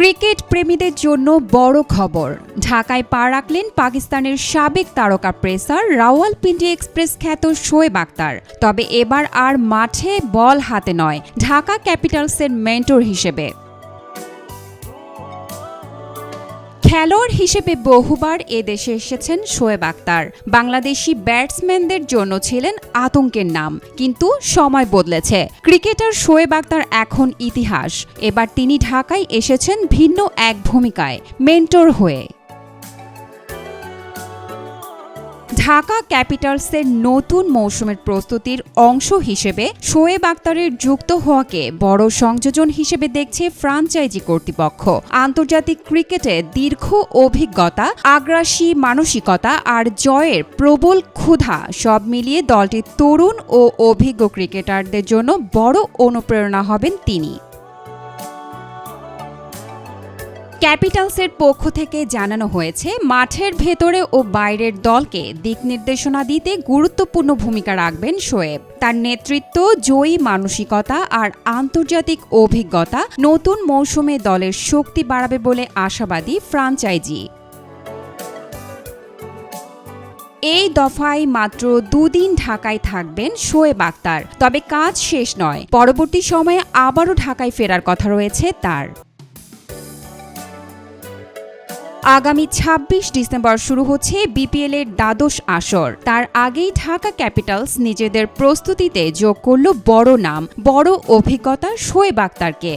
Cricket প্রেমীদের জন্য বড় খবর। ঢাকায় পা রাখলেন পাকিস্তানের সাবেক তারকা পেসার রাওয়ালপিন্ডি এক্সপ্রেস খ্যাত শোয়েব আখতার। তবে এবার আর মাঠে বল হাতে নয়, ঢাকা ক্যাপিটালসের মেন্টর হিসেবে। খেলোয়াড় হিসেবে বহুবার এদেশে এসেছেন শোয়েব আখতার। বাংলাদেশি ব্যাটসম্যানদের জন্য ছিলেন আতঙ্কের নাম, কিন্তু সময় বদলেছে। ক্রিকেটার শোয়েব আখতার এখন ইতিহাস। এবার তিনি ঢাকায় এসেছেন ভিন্ন এক ভূমিকায়, মেন্টর হয়ে। ঢাকা ক্যাপিটালসের নতুন মৌসুমের প্রস্তুতির অংশ হিসেবে শোয়েব আখতারের যুক্ত হওয়াকে বড় সংযোজন হিসেবে দেখছে ফ্রাঞ্চাইজি কর্তৃপক্ষ। আন্তর্জাতিক ক্রিকেটে দীর্ঘ অভিজ্ঞতা, আগ্রাসী মানসিকতা আর জয়ের প্রবল ক্ষুধা সব মিলিয়ে দলটির তরুণ ও অভিজ্ঞ ক্রিকেটারদের জন্য বড় অনুপ্রেরণা হবেন তিনি। ক্যাপিটালসের পক্ষ থেকে জানানো হয়েছে, মাঠের ভেতরে ও বাইরের দলকে দিক নির্দেশনা দিতে গুরুত্বপূর্ণ ভূমিকা রাখবেন শোয়েব। তার নেতৃত্ব, জয়ী মানসিকতা আর আন্তর্জাতিক অভিজ্ঞতা নতুন মৌসুমে দলের শক্তি বাড়াবে বলে আশাবাদী ফ্রাঞ্চাইজি। এই দফায় মাত্র 2 দিন ঢাকায় থাকবেন শোয়েব আখতার। তবে কাজ শেষ নয়, পরবর্তী সময়ে আবারও ঢাকায় ফেরার কথা রয়েছে তার। আগামী 26 ডিসেম্বর শুরু হচ্ছে বিপিএল এর দ্বাদশ আসর। তার আগেই ঢাকা ক্যাপিটালস নিজেদের প্রস্তুতিতে যোগ করল বড় নাম, বড় অভিজ্ঞতা শোয়েব আখতারকে।